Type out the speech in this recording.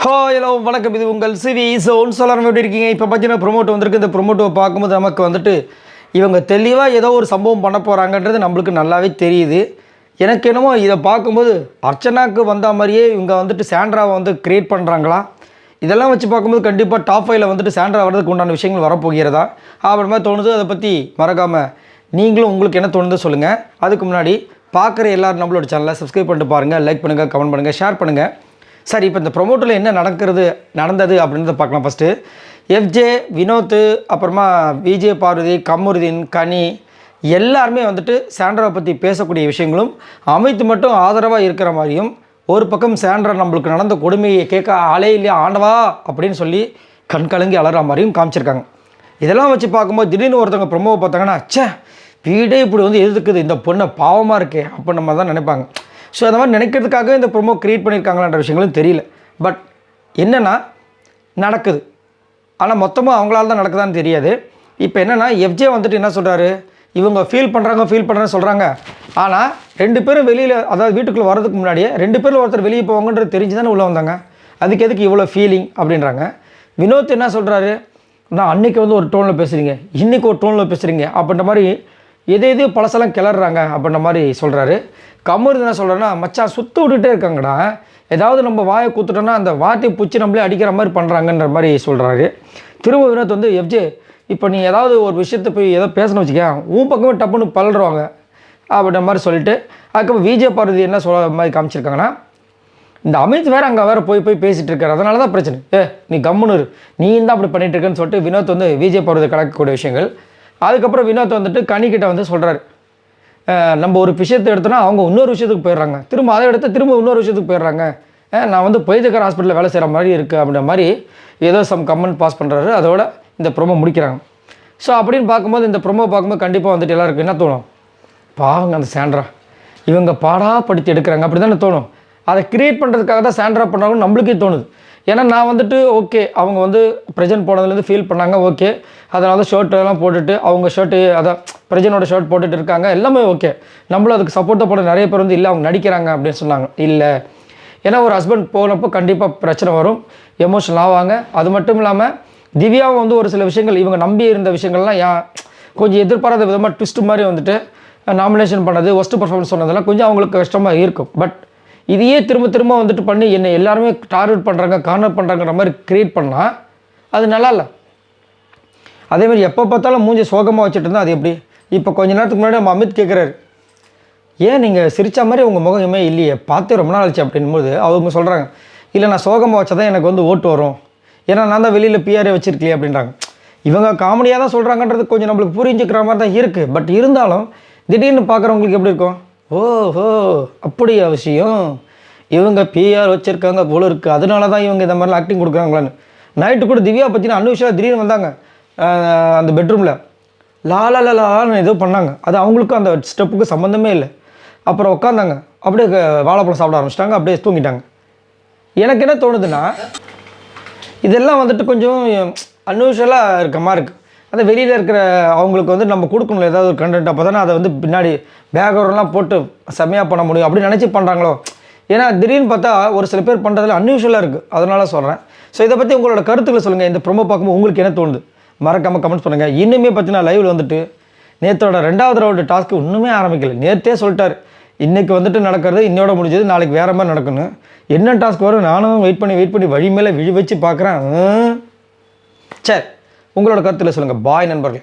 Hello வணக்கம். இது உங்கள் சிவி சோன் சொல்லாமல் எப்படி இருக்கீங்க? இப்போ பார்த்தீங்கன்னா ப்ரொமோட் வந்திருக்கு. இந்த ப்ரொமோட்டை பார்க்கும்போது நமக்கு வந்துட்டு இவங்க தெளிவாக ஏதோ ஒரு சம்பவம் பண்ண போகிறாங்கன்றது நம்மளுக்கு நல்லாவே தெரியுது. எனக்கு என்னமோ இதை பார்க்கும்போது அர்ச்சனாவுக்கு வந்த மாதிரியே இவங்க வந்துட்டு சாண்ட்ராவை வந்து க்ரியேட் பண்ணுறாங்களா? இதெல்லாம் வச்சு பார்க்கும்போது கண்டிப்பாக டாப் 5ல் வந்துட்டு சாண்ட்ரா வர்றதுக்கு உண்டான விஷயங்கள் வரப்போகிறதா அப்புறமா தோணுது. அதை பற்றி மறக்காமல் நீங்களும் உங்களுக்கு என்ன தோணுது சொல்லுங்கள். அதுக்கு முன்னாடி பார்க்குற எல்லோரும் நம்மளோட சேனலை சப்ஸ்கிரைப் பண்ணிட்டு பாருங்கள், லைக் பண்ணுங்கள், கமெண்ட் பண்ணுங்கள், ஷேர் பண்ணுங்கள். சரி, இப்போ இந்த ப்ரொமோட்டில் என்ன நடந்தது அப்படின்றத பார்க்கலாம். ஃபஸ்ட்டு எஃப்ஜே, வினோத், அப்புறமா விஜய், பார்வதி, கமருதீன், கனி எல்லாருமே வந்துட்டு சாண்ட்ராவை பற்றி பேசக்கூடிய விஷயங்களும், அமித் மட்டும் ஆதரவாக இருக்கிற மாதிரியும், ஒரு பக்கம் சாண்ட்ரா நம்மளுக்கு நடந்த கொடுமையை கேட்க ஆளே இல்லையா ஆண்டவா அப்படின்னு சொல்லி கண் கலங்கி அலற மாதிரியும் காமிச்சிருக்காங்க. இதெல்லாம் வச்சு பார்க்கும்போது திடீர்னு ஒருத்தவங்க ப்ரொமோவை பார்த்தாங்கன்னா, ச்சே வீடே இப்படி வந்து எதுக்குது, இந்த பொண்ணை பாவமாக இருக்கே அப்போ நம்ம தான் நினைப்பாங்க. ஸோ அந்த மாதிரி நினைக்கிறதுக்காக இந்த ப்ரொமோ க்ரியேட் பண்ணியிருக்காங்களான்ற விஷயங்களும் தெரியல. பட் என்னென்னா நடக்குது, ஆனால் மொத்தமாக அவங்களால தான் நடக்குதான்னு தெரியாது. இப்போ என்னென்னா எஃப்ஜே வந்துட்டு என்ன சொல்கிறாரு, இவங்க ஃபீல் பண்ணுறாங்கன்னு சொல்கிறாங்க. ஆனால் 2 பேரும் வெளியில், அதாவது வீட்டுக்குள்ளே வரதுக்கு முன்னாடியே 2 பேரில் ஒருத்தர் வெளியே போவாங்கன்றது தெரிஞ்சு தானே உள்ளே வந்தாங்க. அதுக்கு எதுக்கு இவ்வளோ ஃபீலிங் அப்படின்றாங்க. வினோத் என்ன சொல்கிறாரு, நான் அன்றைக்கி வந்து ஒரு டோனில் பேசுகிறீங்க, இன்றைக்கி ஒரு டோனில் பேசுகிறீங்க அப்படின்ற மாதிரி எதையோ பழசெல்லாம் கிளறாங்க அப்படின்ற மாதிரி சொல்கிறாரு. கமருதீன் என்ன சொல்கிறேன்னா, மச்சான் சுற்ற விட்டுட்டே இருக்காங்கடா, ஏதாவது நம்ம வாயை கூத்துட்டோன்னா அந்த வார்த்தையை பிடிச்சி நம்மளே அடிக்கிற மாதிரி பண்ணுறாங்கன்ற மாதிரி சொல்கிறாரு. திரும்ப வினோத் வந்து, எஃப்ஜே இப்போ நீ ஏதாவது ஒரு விஷயத்தை போய் ஏதோ பேசணும்னு வச்சுக்க உன் பக்கமே டப்புன்னு பல்றவாங்க அப்படின்ற மாதிரி சொல்லிட்டு, அதுக்கப்புறம் விஜய் பார்வதி என்ன சொல்கிற மாதிரி காமிச்சிருக்காங்கன்னா, இந்த அமித் வேறு அங்கே வேறு போய் பேசிகிட்டு இருக்காரு, அதனால தான் பிரச்சனை, நீ கம்முன்னு நீ தான் அப்படி பண்ணிகிட்டு இருக்கேன்னு சொல்லிட்டு வினோத் வந்து விஜய் பார்வதி கலக்கக்கூடிய விஷயங்கள். அதுக்கப்புறம் வினோத் வந்துட்டு கனிக்கிட்ட வந்து சொல்கிறாரு, நம்ம ஒரு விஷயத்தை எடுத்தோன்னா அவங்க இன்னொரு விஷயத்துக்கு போயிடுறாங்க, திரும்ப அதை எடுத்து திரும்ப இன்னொரு விஷயத்துக்கு போயிடுறாங்க, நான் வந்து பொய்தக்கர் ஹாஸ்பிட்டலில் வேலை செய்கிற மாதிரி இருக்குது அப்படின்ற மாதிரி ஏதோ சம் கமெண்ட் பாஸ் பண்ணுறாரு. அதோட இந்த ப்ரொமோ முடிக்கிறாங்க. ஸோ அப்படின்னு பார்க்கும்போது இந்த ப்ரொமோ பார்க்கும்போது கண்டிப்பாக வந்துட்டு எல்லாருக்கும் என்ன தோணும், பாவங்க அந்த சாண்ட்ரா இவங்க பாடாப்படுத்தி எடுக்கிறாங்க அப்படி தானே தோணும். அதை க்ரியேட் பண்ணுறதுக்காக தான் சாண்ட்ரா பண்ணுறாங்கன்னு நம்மளுக்கே தோணுது. ஏன்னா நான் வந்துட்டு ஓகே, அவங்க வந்து ப்ரெசென்ட் போனதுலேருந்து ஃபீல் பண்ணாங்க, ஓகே, அதனால தான் ஷர்ட்டெல்லாம் போட்டுட்டு அவங்க ஷர்ட்டு அதான் ப்ரெசென்ட்டோட ஷர்ட் போட்டுட்டு இருக்காங்க, எல்லாமே ஓகே. நம்மளும் அதுக்கு சப்போர்ட்டாக போட நிறைய பேர் வந்து இல்லை அவங்க நடிக்கிறாங்க அப்படின்னு சொன்னாங்க. இல்லை, ஏன்னா ஒரு ஹஸ்பண்ட் போனப்போ கண்டிப்பாக பிரச்சனை வரும், எமோஷனல் ஆவாங்க. அது மட்டும் இல்லாமல் திவ்யாவும் வந்து ஒரு சில விஷயங்கள் இவங்க நம்பி இருந்த விஷயங்கள்லாம் கொஞ்சம் எதிர்பாராத விதமாக ட்விஸ்ட் மாதிரி வந்துட்டு நாமினேஷன் பண்ணது, ஒஸ்ட் பர்ஃபார்மன்ஸ் சொன்னதெல்லாம் கொஞ்சம் அவங்களுக்கு கஷ்டமாக இருக்கும். பட் இதையே திரும்ப வந்துட்டு பண்ணி என்னை எல்லாருமே டார்கெட் பண்ணுறாங்க, கார்னர் பண்ணுறாங்கிற மாதிரி க்ரியேட் பண்ணால் அது நல்லா இல்லை. அதேமாதிரி எப்போ பார்த்தாலும் மூஞ்சி சோகமாக வச்சுட்டு இருந்தால் அது எப்படி? இப்போ கொஞ்ச நேரத்துக்கு முன்னாடி நம்ம அமித் கேட்குறாரு, ஏன் நீங்கள் சிரித்த மாதிரி உங்கள் முகமே இல்லையே, பார்த்தே ரொம்ப நாள் ஆச்சு அப்படின்போது அவங்க சொல்கிறாங்க, இல்லை நான் சோகமாக வச்சா தான் எனக்கு வந்து ஓட்டு வரும், ஏன்னா நான் தான் வெளியில் பிஆரே வச்சுருக்கலையே அப்படின்றாங்க. இவங்க காமெடியாக தான் சொல்கிறாங்கன்றது கொஞ்சம் நம்மளுக்கு புரிஞ்சுக்கிற மாதிரி தான் இருக்குது. பட் இருந்தாலும் திடீர்னு பார்க்குறவங்களுக்கு எப்படி இருக்கும், ஓஹோ அப்படியா விஷயம், இவங்க பிஆர் வச்சுருக்காங்க போல இருக்குது, அதனால தான் இவங்க இந்த மாதிரிலாம் ஆக்டிங் கொடுக்குறாங்களான்னு. நைட்டு கூட திவ்யா பற்றின அனுஷா திடீர்னு வந்தாங்க அந்த பெட்ரூமில் லாலான்னு ஏதோ பண்ணாங்க, அது அவங்களுக்கும் அந்த ஸ்டெப்புக்கு சம்மந்தமே இல்லை. அப்புறம் உட்காந்தாங்க, அப்படியே வாழைப்பழம் சாப்பிட ஆரம்பிச்சிட்டாங்க, அப்படியே தூங்கிட்டாங்க. எனக்கு என்ன தோணுதுன்னா, இதெல்லாம் வந்துட்டு கொஞ்சம் அன்யூஷுவலாக இருக்க மாதிரி இருக்குது. அந்த வெளியில் இருக்கிற அவங்களுக்கு வந்து நம்ம கொடுக்கணும் ஏதாவது ஒரு கண்டென்ட், அப்போ தானே அதை வந்து பின்னாடி பேக்ரவுண்ட்லாம் போட்டு செம்மையாக பண்ண முடியும் அப்படின்னு நினச்சி பண்ணுறாங்களோ. ஏன்னா திடீர்னு பார்த்தா ஒரு சில பேர் பண்ணுறதுல அன்யூஷுவலாக இருக்குது, அதனால சொல்கிறேன். ஸோ இதை பற்றி உங்களோட கருத்துக்களை சொல்லுங்கள். இந்த ப்ரொமோ பார்க்கும்போது உங்களுக்கு என்ன தோணுது மறக்காமல் கமெண்ட்ஸ் பண்ணுங்கள். இன்னுமே பார்த்தீங்கன்னா லைவில் வந்துட்டு நேற்றோட 2வது ரவுண்டு டாஸ்க்கு இன்னுமே ஆரம்பிக்கல. நேற்றே சொல்லிட்டார், இன்றைக்கி வந்துட்டு நடக்கிறது இன்னோட முடிஞ்சது, நாளைக்கு வேறு மாதிரி நடக்கணும். என்ன டாஸ்க் வரும் நானும் வெயிட் பண்ணி வழி மேலே விழி வச்சு பார்க்குறேன். சரி, உங்களோட கருத்தில் சொல்லுங்கள். பாய் நண்பர்களே.